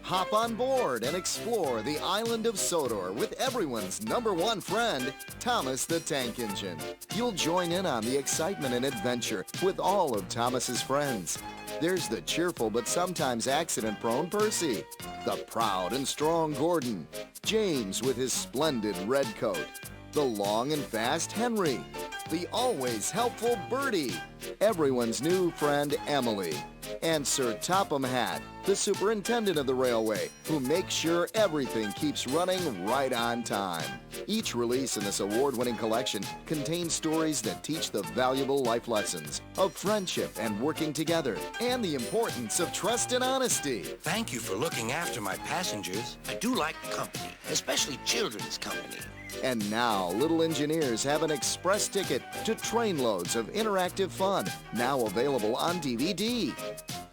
Hop on board and explore the Island of Sodor with everyone's #1 friend, Thomas the Tank Engine. You'll join in on the excitement and adventure with all of Thomas's friends. There's the cheerful but sometimes accident-prone Percy, the proud and strong Gordon, James with his splendid red coat, the long and fast Henry, the always helpful Bertie, everyone's new friend Emily, and Sir Topham Hatt, the superintendent of the railway, who makes sure everything keeps running right on time. Each release in this award-winning collection contains stories that teach the valuable life lessons of friendship and working together, and the importance of trust and honesty. Thank you for looking after my passengers. I do like company, especially children's company. And now, little engineers have an express ticket to trainloads of interactive fun, now available on DVD.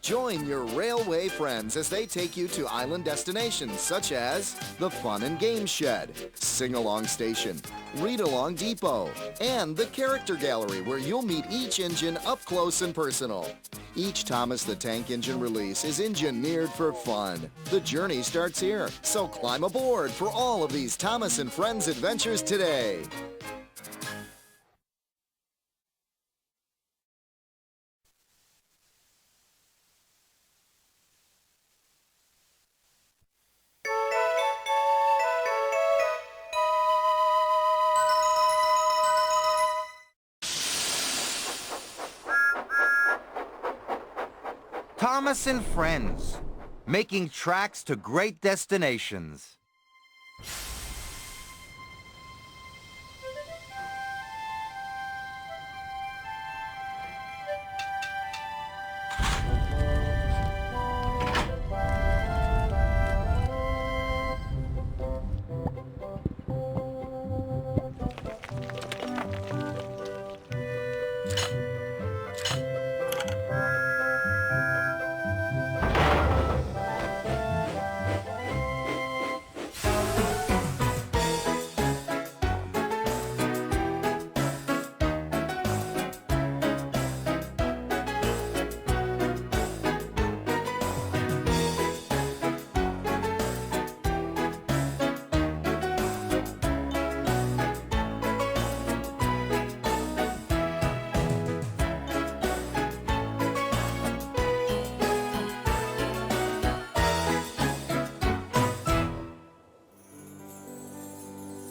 Join your railway friends as they take you to island destinations such as the Fun and Games Shed, Sing-Along Station, Read-Along Depot, and the Character Gallery, where you'll meet each engine up close and personal. Each Thomas the Tank Engine release is engineered for fun. The journey starts here, so climb aboard for all of these Thomas and Friends adventures today. Thomas and Friends, making tracks to great destinations.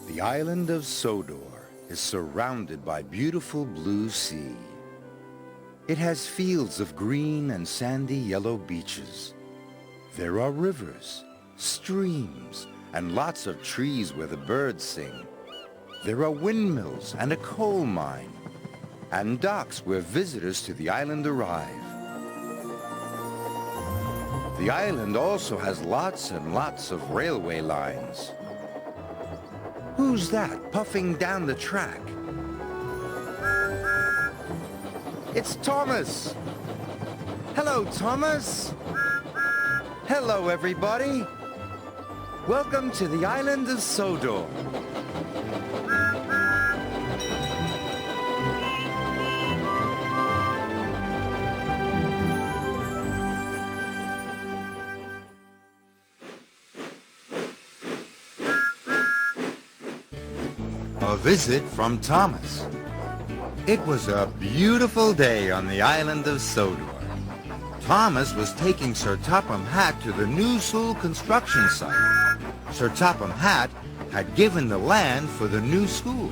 The island of Sodor is surrounded by beautiful blue sea. It has fields of green and sandy yellow beaches. There are rivers, streams, and lots of trees where the birds sing. There are windmills and a coal mine, and docks where visitors to the island arrive. The island also has lots and lots of railway lines. Who's that puffing down the track? It's Thomas! Hello, Thomas! Hello, everybody! Welcome to the Island of Sodor. A visit from Thomas. It was a beautiful day on the island of Sodor. Thomas was taking Sir Topham Hatt to the new school construction site. Sir Topham Hatt had given the land for the new school.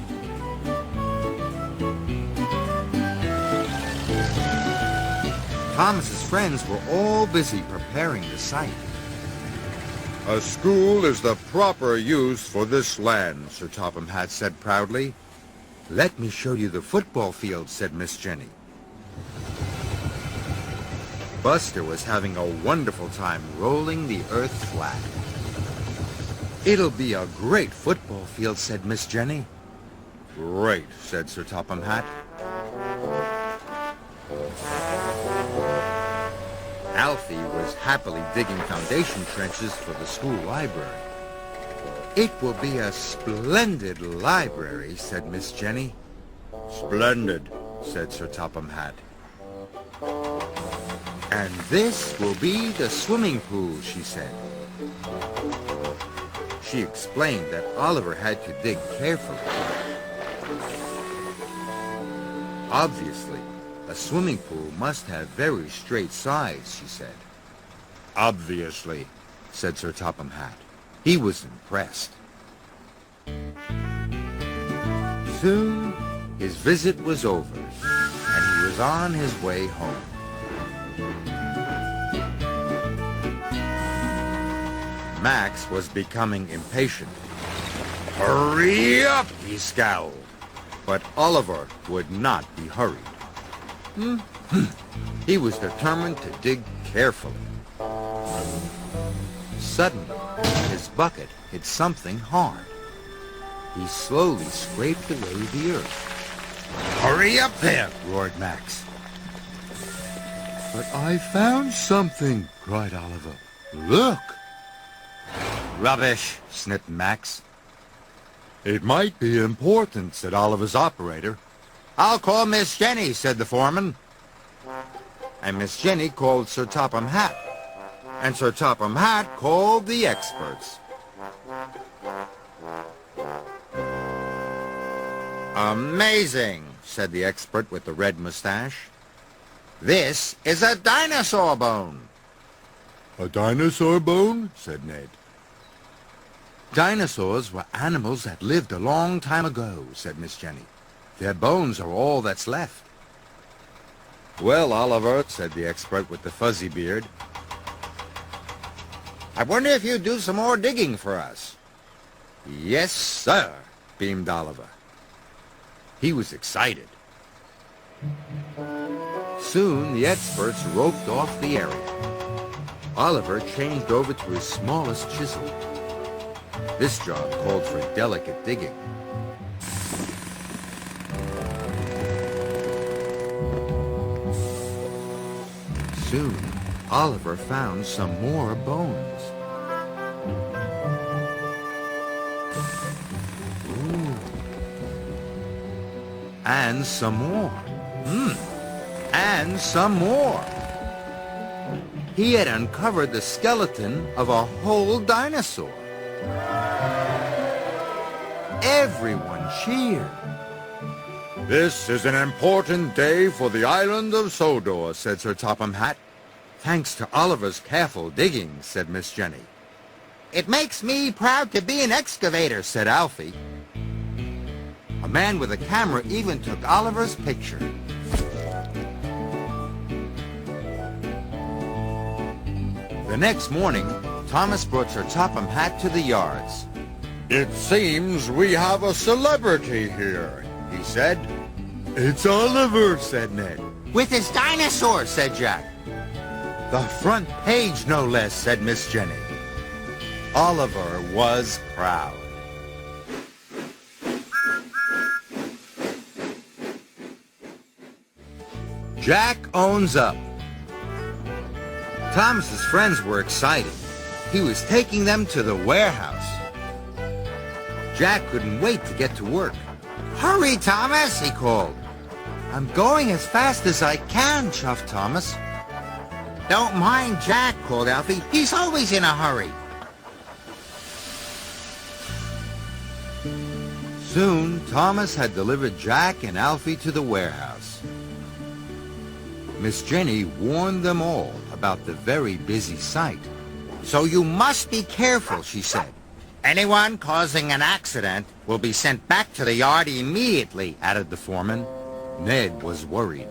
Thomas's friends were all busy preparing the site. A school is the proper use for this land, Sir Topham Hatt said proudly. Let me show you the football field, said Miss Jenny. Buster was having a wonderful time rolling the earth flat. It'll be a great football field, said Miss Jenny. Great, said Sir Topham Hatt. Alfie was happily digging foundation trenches for the school library. It will be a splendid library, said Miss Jenny. Splendid, said Sir Topham Hatt. And this will be the swimming pool, she said. She explained that Oliver had to dig carefully. Obviously, a swimming pool must have very straight sides, she said. Obviously, said Sir Topham Hatt. He was impressed. Soon, his visit was over, and he was on his way home. Max was becoming impatient. Hurry up, he scowled. But Oliver would not be hurried. He was determined to dig carefully. Suddenly, his bucket hit something hard. He slowly scraped away the earth. Hurry up there, roared Max. But I found something, cried Oliver. Look! Rubbish, sniffed Max. It might be important, said Oliver's operator. I'll call Miss Jenny, said the foreman. And Miss Jenny called Sir Topham Hatt. And Sir Topham Hatt called the experts. Amazing, said the expert with the red mustache. This is a dinosaur bone. A dinosaur bone? Said Ned. Dinosaurs were animals that lived a long time ago, said Miss Jenny. Their bones are all that's left. Well, Oliver, said the expert with the fuzzy beard, I wonder if you'd do some more digging for us. Yes, sir, beamed Oliver. He was excited. Soon the experts roped off the area. Oliver changed over to his smallest chisel. This job called for delicate digging. Soon, Oliver found some more bones. Ooh. And some more. And some more. He had uncovered the skeleton of a whole dinosaur. Everyone cheered. This is an important day for the Island of Sodor, said Sir Topham Hatt. Thanks to Oliver's careful digging, said Miss Jenny. It makes me proud to be an excavator, said Alfie. A man with a camera even took Oliver's picture. The next morning, Thomas brought Sir Topham Hatt to the yards. It seems we have a celebrity here, he said. It's Oliver, said Ned. With his dinosaur, said Jack. The front page, no less, said Miss Jenny. Oliver was proud. Jack owns up. Thomas's friends were excited. He was taking them to the warehouse. Jack couldn't wait to get to work. Hurry, Thomas, he called. I'm going as fast as I can, chuffed Thomas. Don't mind Jack, called Alfie. He's always in a hurry. Soon, Thomas had delivered Jack and Alfie to the warehouse. Miss Jenny warned them all about the very busy site. So you must be careful, she said. Anyone causing an accident will be sent back to the yard immediately, added the foreman. Ned was worried.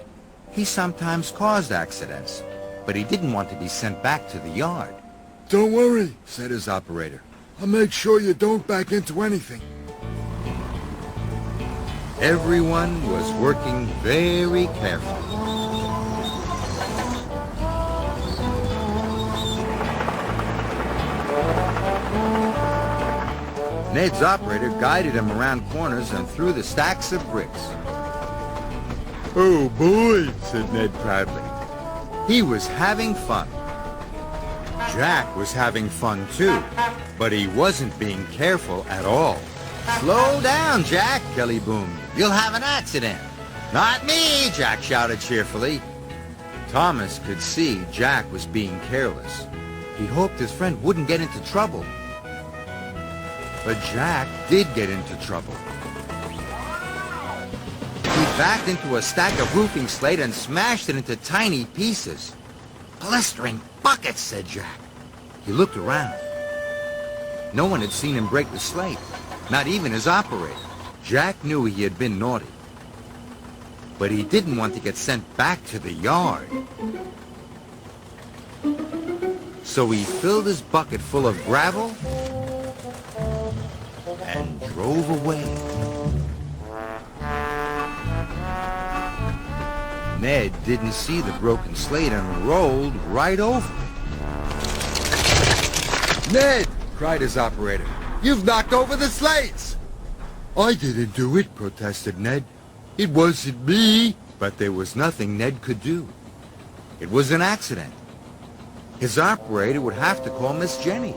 He sometimes caused accidents, but he didn't want to be sent back to the yard. Don't worry, said his operator. I'll make sure you don't back into anything. Everyone was working very carefully. Ned's operator guided him around corners and through the stacks of bricks. Oh boy, said Ned proudly. He was having fun. Jack was having fun too, but he wasn't being careful at all. Slow down, Jack, Kelly boomed. You'll have an accident. Not me, Jack shouted cheerfully. Thomas could see Jack was being careless. He hoped his friend wouldn't get into trouble. But Jack did get into trouble. He backed into a stack of roofing slate and smashed it into tiny pieces. "Blistering buckets," said Jack. He looked around. No one had seen him break the slate, not even his operator. Jack knew he had been naughty, but he didn't want to get sent back to the yard. So he filled his bucket full of gravel and drove away. Ned didn't see the broken slate and rolled right over it. Ned! cried his operator. "You've knocked over the slates!" "I didn't do it," protested Ned. "It wasn't me." But there was nothing Ned could do. It was an accident. His operator would have to call Miss Jenny.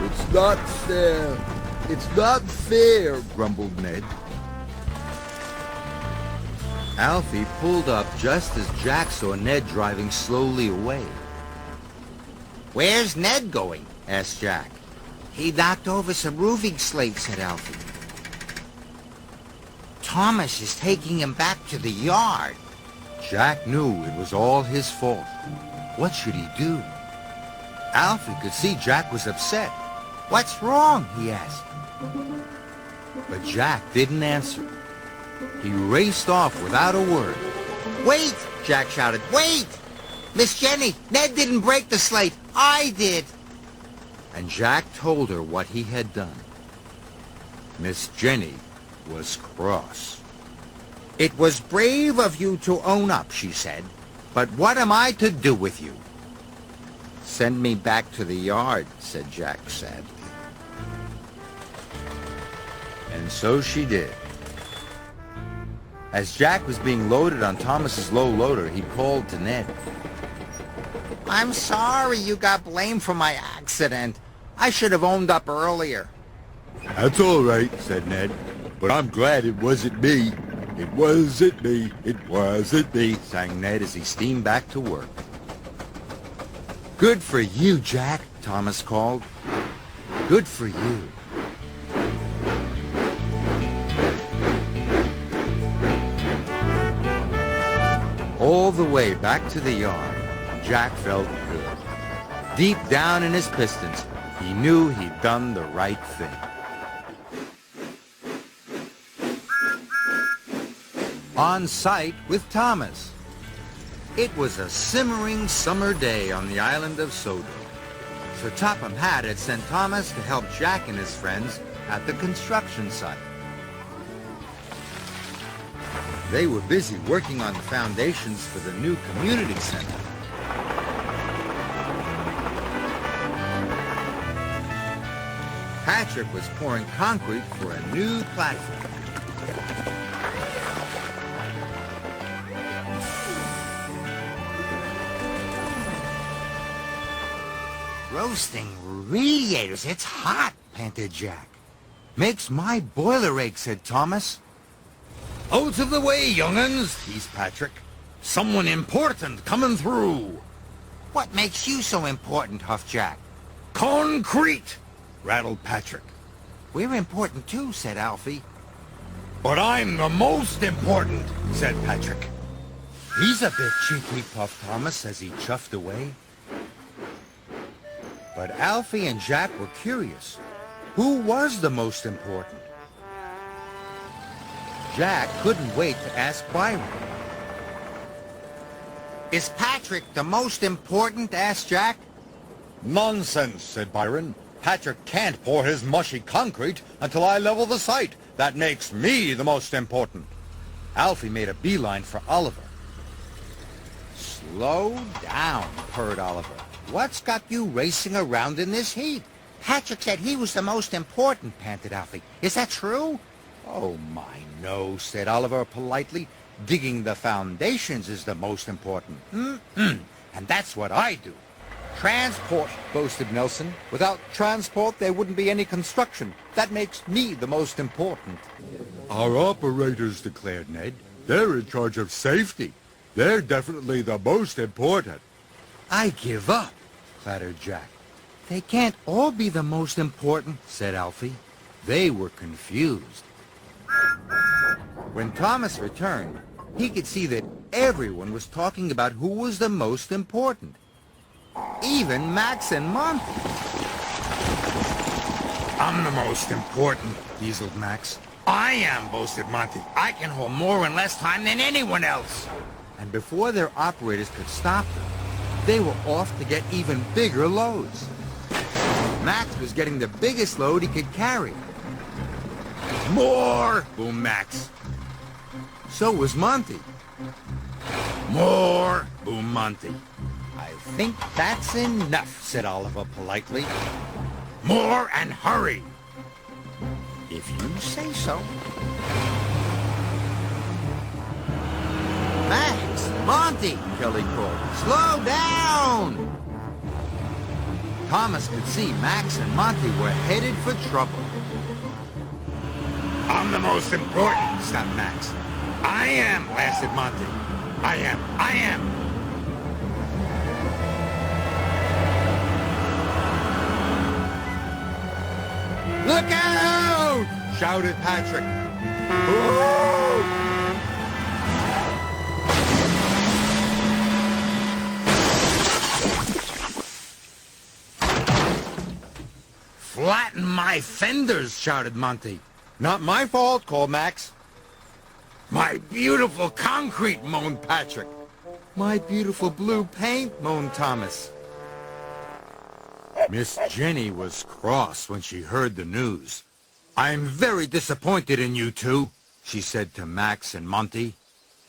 "It's not fair. It's not fair," grumbled Ned. Alfie pulled up just as Jack saw Ned driving slowly away. "Where's Ned going?" asked Jack. "He knocked over some roofing slates," said Alfie. "Thomas is taking him back to the yard." Jack knew it was all his fault. What should he do? Alfie could see Jack was upset. "What's wrong?" he asked. But Jack didn't answer. He raced off without a word. "Wait!" Jack shouted. "Wait! Miss Jenny, Ned didn't break the slate. I did." And Jack told her what he had done. Miss Jenny was cross. "It was brave of you to own up," she said. "But what am I to do with you?" "Send me back to the yard," said Jack sadly. And so she did. As Jack was being loaded on Thomas's low loader, he called to Ned. "I'm sorry you got blamed for my accident. I should have owned up earlier." "That's all right," said Ned. "But I'm glad it wasn't me. It wasn't me. It wasn't me," sang Ned as he steamed back to work. "Good for you, Jack," Thomas called. "Good for you." All the way back to the yard, Jack felt good. Deep down in his pistons, he knew he'd done the right thing. On site with Thomas. It was a simmering summer day on the island of Sodor. Sir Topham Hatt had sent Thomas to help Jack and his friends at the construction site. They were busy working on the foundations for the new community center. Patrick was pouring concrete for a new platform. "Roasting radiators, it's hot," panted Jack. "Makes my boiler ache," said Thomas. "Out of the way, young'uns," teased Patrick. "Someone important coming through." "What makes you so important?" huffed Jack. "Concrete," rattled Patrick. "We're important too," said Alfie. "But I'm the most important," said Patrick. "He's a bit cheeky," puffed Thomas as he chuffed away. But Alfie and Jack were curious. Who was the most important? Jack couldn't wait to ask Byron. "Is Patrick the most important?" asked Jack. "Nonsense," said Byron. "Patrick can't pour his mushy concrete until I level the site. That makes me the most important." Alfie made a beeline for Oliver. "Slow down," purred Oliver. "What's got you racing around in this heat?" "Patrick said he was the most important," panted Alfie. "Is that true?" "Oh, my, no," said Oliver politely. "Digging the foundations is the most important." And that's what I do." "Transport," boasted Nelson. "Without transport, there wouldn't be any construction. That makes me the most important." "Our operators," declared Ned. "They're in charge of safety." They're definitely the most important. I give up, clattered Jack. They can't all be the most important, said Alfie. They were confused. When Thomas returned, he could see that everyone was talking about who was the most important. Even Max and Monty. I'm the most important, Dieseled Max. I am, boasted Monty. I can haul more in less time than anyone else. And before their operators could stop them, they were off to get even bigger loads. Max was getting the biggest load he could carry. More! Boomed Max. So was Monty. More! Boomed Monty. I think that's enough, said Oliver politely. More and hurry! If you say so. Max! Monty! Kelly called. Slow down! Thomas could see Max and Monty were headed for trouble. I'm the most important, Snapped Max. I am, blasted Monty. I am. Look out! Shouted Patrick. Whoa! Flatten my fenders, shouted Monty. Not my fault, called Max. My beautiful concrete, moaned Patrick. My beautiful blue paint, moaned Thomas. Miss Jenny was cross when she heard the news. I'm very disappointed in you two, she said to Max and Monty.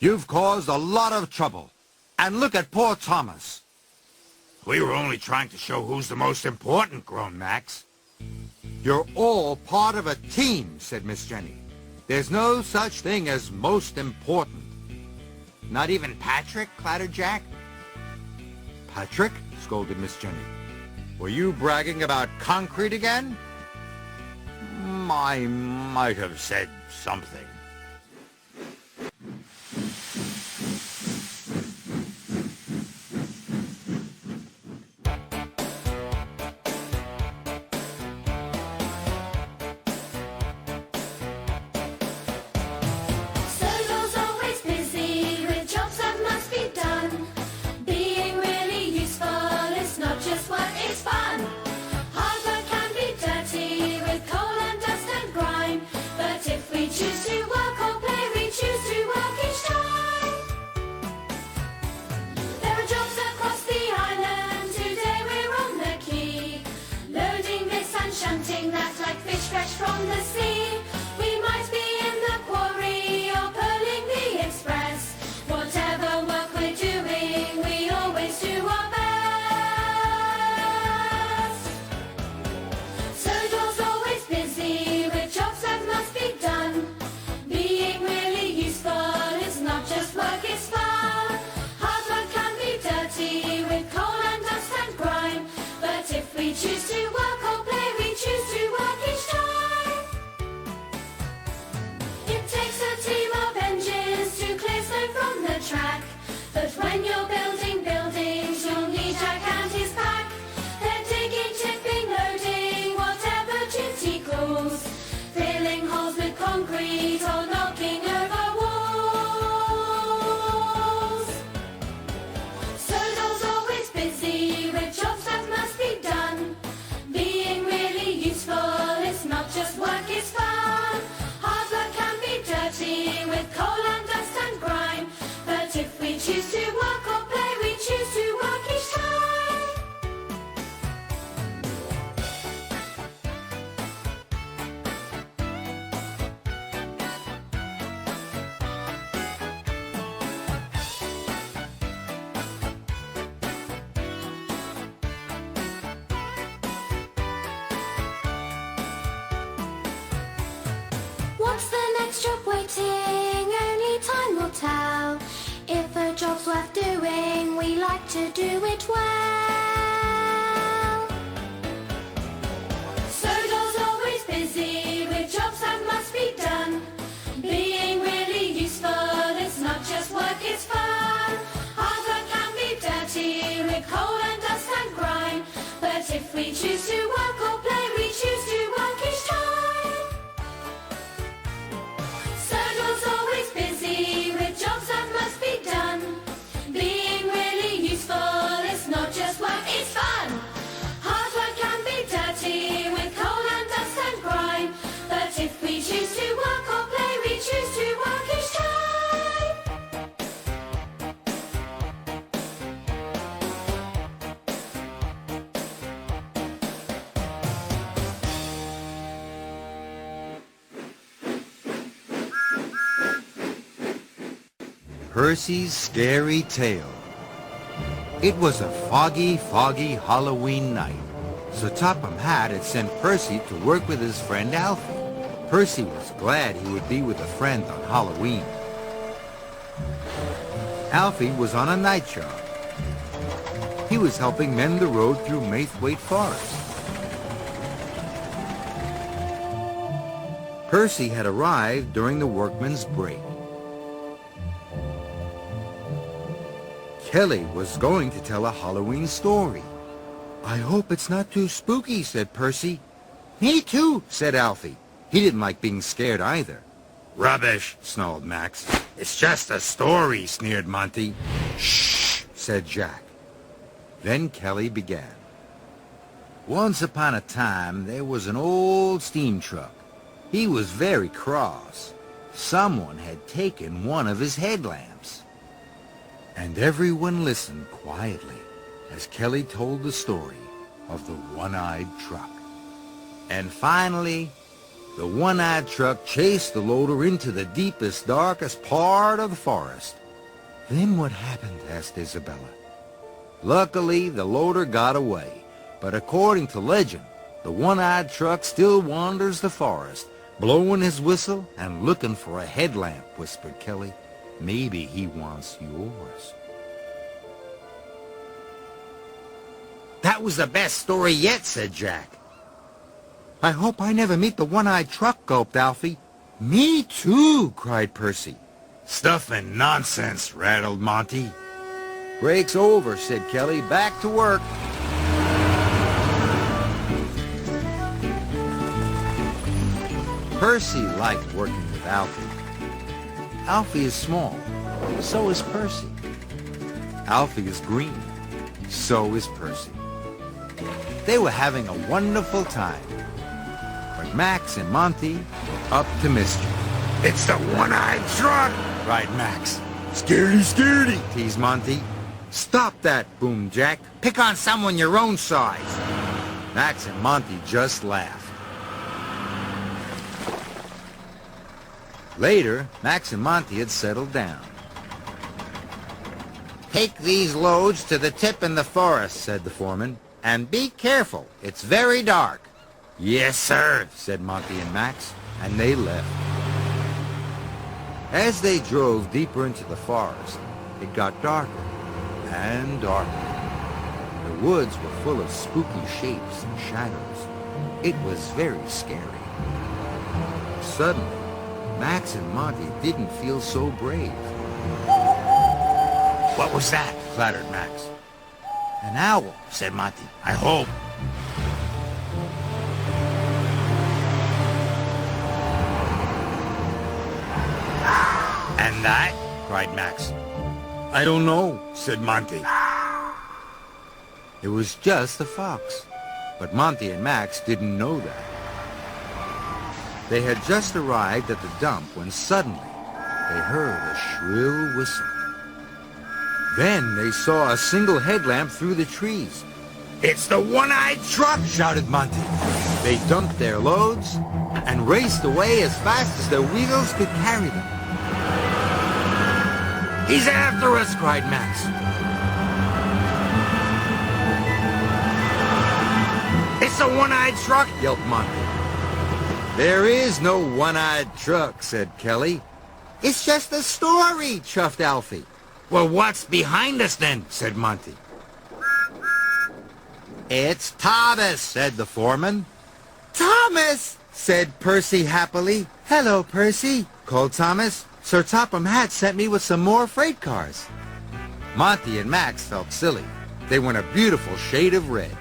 You've caused a lot of trouble. And look at poor Thomas. We were only trying to show who's the most important, groaned Max. You're all part of a team, said Miss Jenny. There's no such thing as most important. Not even Patrick, clattered Jack. Patrick? Scolded Miss Jenny. Were you bragging about concrete again? I might have said something. From the sea, we might be in the quarry or pulling the express. Whatever work we're doing, we always do our best. Sodor's always busy with jobs that must be done. Being really useful is not just work, it's fun. Hard work can be dirty with coal and dust and grime. But if we choose to work or play, we choose to work each time. From the track, but when you're building buildings, you'll need Jack and his pack. They're digging, tipping, loading, whatever duty calls, filling holes with concrete or knocking over walls. Sodor's always busy with jobs that must be done. Being really useful, it's not just work, it's fun. Hard work can be dirty with coal and dust and grime. But if we choose to work or play, we choose to work each time. What's the next job waiting? Only time will tell. If a job's worth doing, we like to do it well. Sodor's always busy with jobs that must be done. Being really useful, it's not just work, it's fun. choose to work or play, we choose to work each time. Sodor's always busy with jobs that must be done. Being really useful, it's not just work, it's fun. Hard work can be dirty with coal and dust and grime. But if we choose to work or play, we choose to work each time. Percy's Scary Tale. It was a foggy, foggy Halloween night, so Topham Hatt had sent Percy to work with his friend Alfie. Percy was glad he would be with a friend on Halloween. Alfie was on a night job. He was helping mend the road through Maithwaite Forest. Percy had arrived during the workman's break. Kelly was going to tell a Halloween story. "I hope it's not too spooky," said Percy. "Me too," said Alfie. He didn't like being scared either. "Rubbish," snarled Max. "It's just a story," sneered Monty. "Shh," said Jack. Then Kelly began. Once upon a time, there was an old steam truck. He was very cross. Someone had taken one of his headlamps. And everyone listened quietly as Kelly told the story of the one-eyed truck. And finally, the one-eyed truck chased the loader into the deepest, darkest part of the forest. "Then what happened?" asked Isobella. "Luckily, the loader got away, but according to legend, the one-eyed truck still wanders the forest, blowing his whistle and looking for a headlamp," whispered Kelly. "Maybe he wants yours." "That was the best story yet," said Jack. "I hope I never meet the one-eyed truck," gulped Alfie. "Me too," cried Percy. "Stuff and nonsense," rattled Monty. "Break's over," said Kelly. "Back to work." Percy liked working with Alfie. Alfie is small, so is Percy. Alfie is green, so is Percy. They were having a wonderful time, but Max and Monty were up to mischief. "It's the one-eyed truck!" cried Max. "Scaredy, scaredy!" teased Monty. "Stop that!" boomed Jack. "Pick on someone your own size!" Max and Monty just laughed. Later, Max and Monty had settled down. "Take these loads to the tip in the forest," said the foreman. "And be careful. It's very dark." "Yes, sir," said Monty and Max, and they left. As they drove deeper into the forest, it got darker and darker. The woods were full of spooky shapes and shadows. It was very scary. Suddenly, Max and Monty didn't feel so brave. "What was that?" clattered Max. "An owl," said Monty. "I hope." "And that?" cried Max. "I don't know," said Monty. It was just a fox, but Monty and Max didn't know that. They had just arrived at the dump when suddenly they heard a shrill whistle. Then they saw a single headlamp through the trees. "It's the one-eyed truck!" shouted Monty. They dumped their loads and raced away as fast as their wheels could carry them. "He's after us!" cried Max. "It's the one-eyed truck!" yelped Monty. "There is no one-eyed truck," said Kelly. "It's just a story," chuffed Alfie. "Well, what's behind us then?" said Monty. "It's Thomas," said the foreman. "Thomas," said Percy happily. "Hello, Percy," called Thomas. "Sir Topham Hatt sent me with some more freight cars." Monty and Max felt silly. They were in a beautiful shade of red.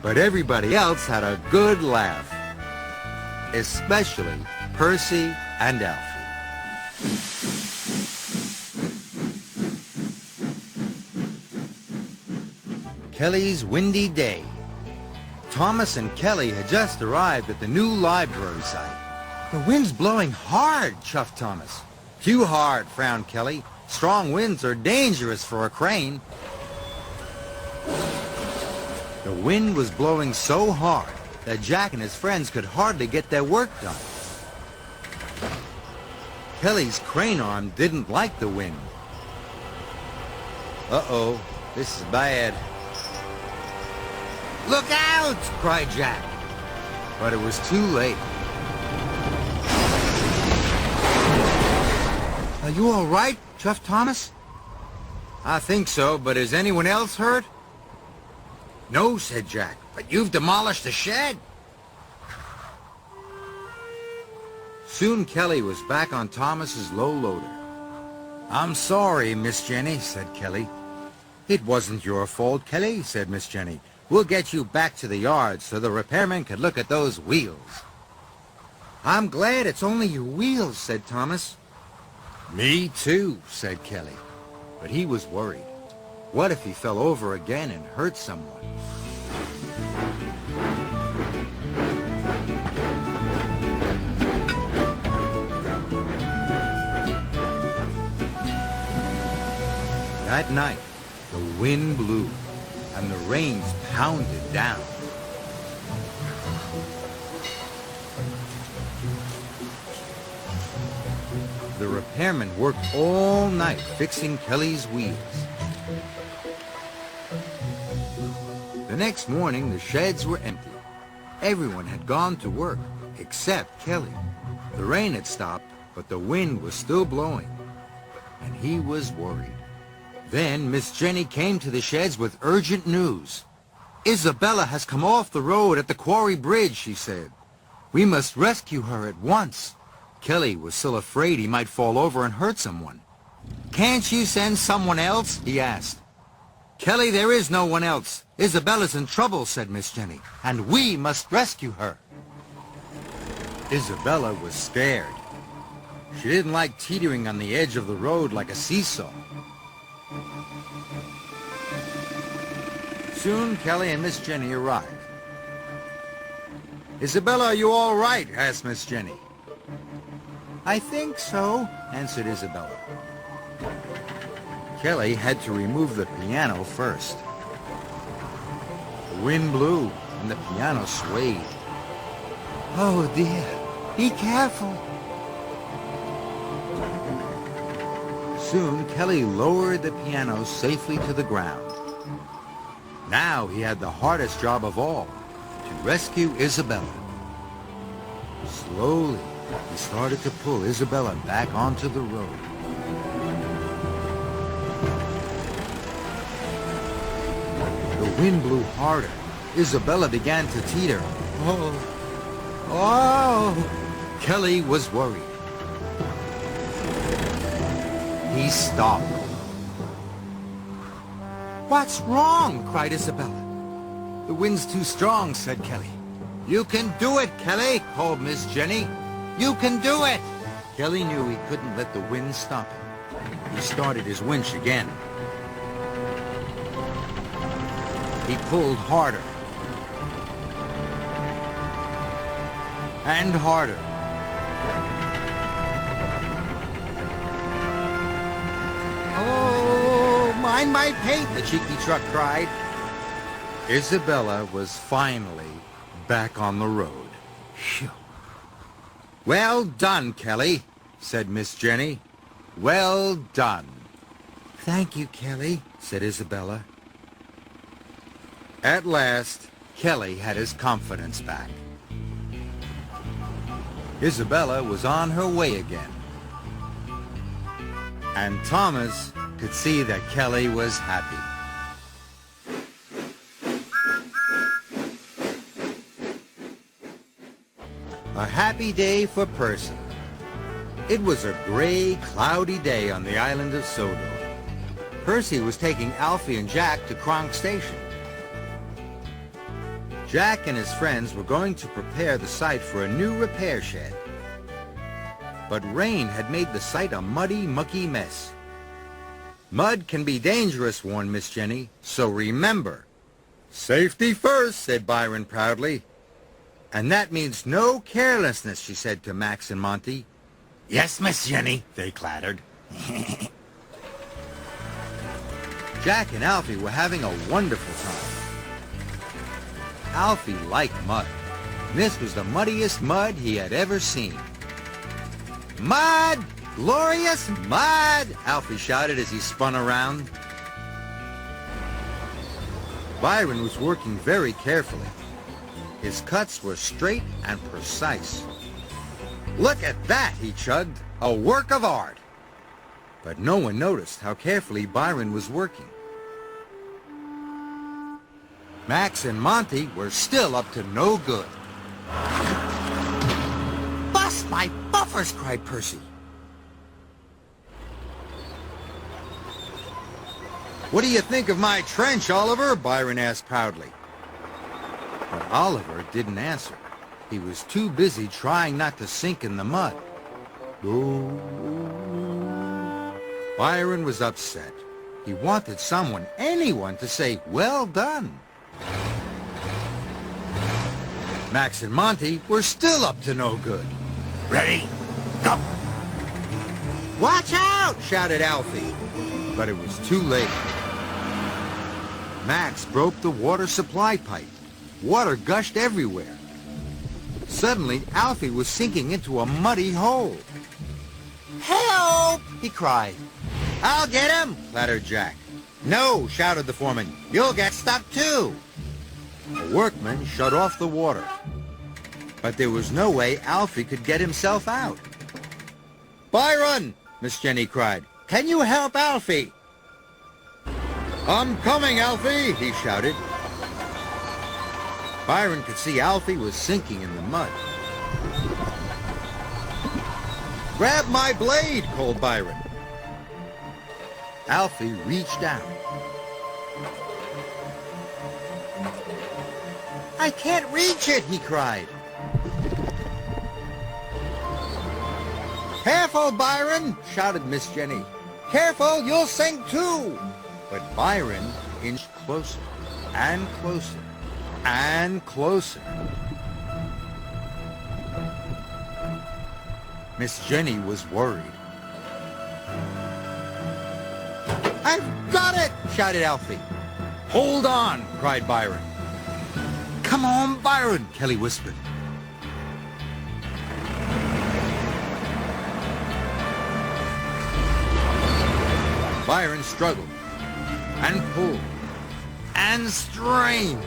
But everybody else had a good laugh, especially Percy and Alfie. Kelly's windy day. Thomas and Kelly had just arrived at the new library site. "The wind's blowing hard," chuffed Thomas. "Too hard," frowned Kelly. "Strong winds are dangerous for a crane." The wind was blowing so hard that Jack and his friends could hardly get their work done. Kelly's crane arm didn't like the wind. "Uh-oh, this is bad." "Look out!" cried Jack. But it was too late. "Are you all right?" chuffed Thomas. "I think so, but is anyone else hurt?" "No," said Jack, "but you've demolished the shed." Soon Kelly was back on Thomas's low loader. "I'm sorry, Miss Jenny," said Kelly. "It wasn't your fault, Kelly," said Miss Jenny. "We'll get you back to the yard so the repairman can look at those wheels." "I'm glad it's only your wheels," said Thomas. "Me too," said Kelly. But he was worried. What if he fell over again and hurt someone? That night, the wind blew and the rains pounded down. The repairman worked all night fixing Kelly's wheels. The next morning, the sheds were empty. Everyone had gone to work, except Kelly. The rain had stopped, but the wind was still blowing, and he was worried. Then Miss Jenny came to the sheds with urgent news. "Isobella has come off the road at the quarry bridge," she said. "We must rescue her at once." Kelly was still afraid he might fall over and hurt someone. "Can't you send someone else?" he asked. "Kelly, there is no one else. Isobella's in trouble," said Miss Jenny, "and we must rescue her." Isobella was scared. She didn't like teetering on the edge of the road like a seesaw. Soon, Kelly and Miss Jenny arrived. "Isobella, are you all right?" asked Miss Jenny. "I think so," answered Isobella. Kelly had to remove the piano first. The wind blew and the piano swayed. "Oh dear, be careful." Soon, Kelly lowered the piano safely to the ground. Now he had the hardest job of all, to rescue Isobella. Slowly, he started to pull Isobella back onto the road. The wind blew harder. Isobella began to teeter. "Oh! Oh!" Kelly was worried. He stopped. "What's wrong?" cried Isobella. "The wind's too strong," said Kelly. "You can do it, Kelly," called Miss Jenny. "You can do it!" Kelly knew he couldn't let the wind stop him. He started his winch again. He pulled harder. And harder. "Oh, mind my paint," the cheeky truck cried. Isobella was finally back on the road. Phew. "Well done, Kelly," said Miss Jenny. "Well done." "Thank you, Kelly," said Isobella. At last, Kelly had his confidence back. Isobella was on her way again. And Thomas could see that Kelly was happy. A happy day for Percy. It was a gray, cloudy day on the island of Sodor. Percy was taking Alfie and Jack to Kronk Station. Jack and his friends were going to prepare the site for a new repair shed. But rain had made the site a muddy, mucky mess. Mud can be dangerous, warned Miss Jenny, so remember. Safety first, said Byron proudly. And that means no carelessness, she said to Max and Monty. Yes, Miss Jenny, they clattered. Jack and Alfie were having a wonderful time. Alfie liked mud. This was the muddiest mud he had ever seen. Mud! Glorious mud! Alfie shouted as he spun around. Byron was working very carefully. His cuts were straight and precise. Look at that, he chugged. A work of art. But no one noticed how carefully Byron was working. Max and Monty were still up to no good. Bust my buffers, cried Percy. What do you think of my trench, Oliver? Byron asked proudly. But Oliver didn't answer. He was too busy trying not to sink in the mud. Byron was upset. He wanted someone, anyone, to say, well done. Max and Monty were still up to no good. Ready? Go! Watch out! Shouted Alfie. But it was too late. Max broke the water supply pipe. Water gushed everywhere. Suddenly, Alfie was sinking into a muddy hole. Help! He cried. I'll get him! Clattered Jack. No! Shouted the foreman. You'll get stuck too! The workman shut off the water. But there was no way Alfie could get himself out. Byron! Miss Jenny cried. Can you help Alfie? I'm coming, Alfie! He shouted. Byron could see Alfie was sinking in the mud. Grab my blade, called Byron. Alfie reached out. I can't reach it, he cried. Careful, Byron, shouted Miss Jenny. Careful, you'll sink too. But Byron inched closer and closer and closer. Miss Jenny was worried. I've got it, shouted Alfie. Hold on, cried Byron. Come on, Byron, Kelly whispered. Byron struggled and pulled and strained.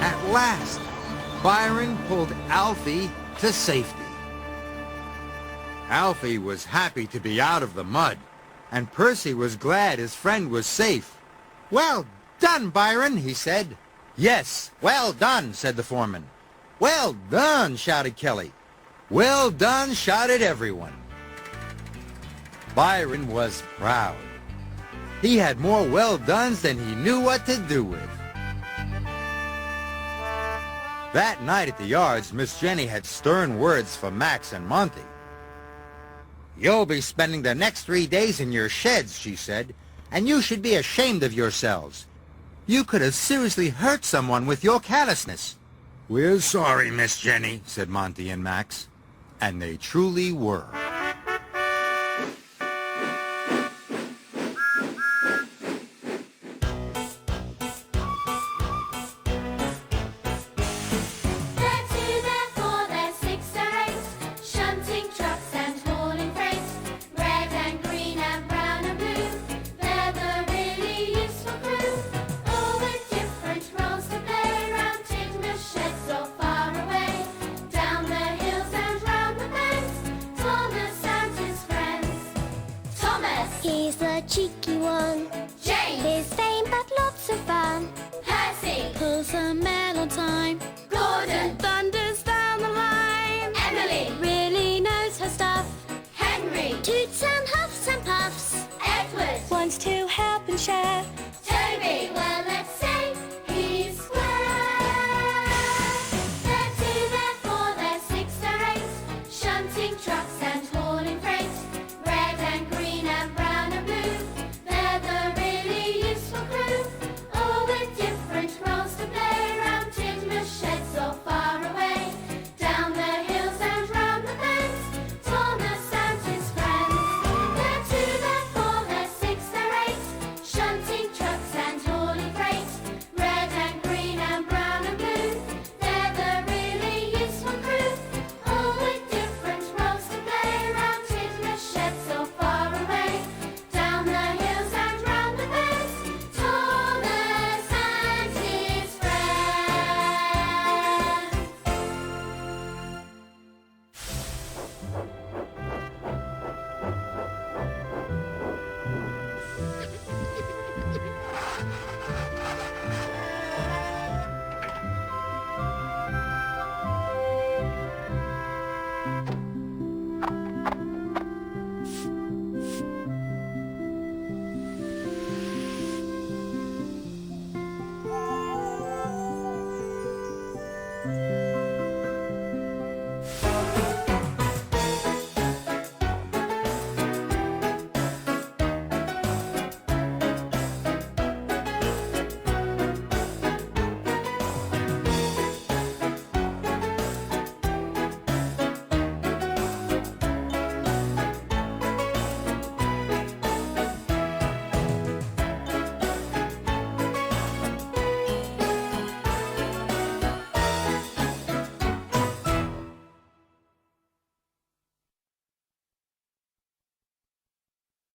At last, Byron pulled Alfie to safety. Alfie was happy to be out of the mud, and Percy was glad his friend was safe. Well done, Byron, he said. Yes, well done, said the foreman. Well done, shouted Kelly. Well done, shouted everyone. Byron was proud. He had more well dones than he knew what to do with. That night at the yards, Miss Jenny had stern words for Max and Monty. You'll be spending the next 3 days in your sheds, she said, and you should be ashamed of yourselves. You could have seriously hurt someone with your callousness. We're sorry, Miss Jenny, said Monty and Max. And they truly were. He's the cheeky one.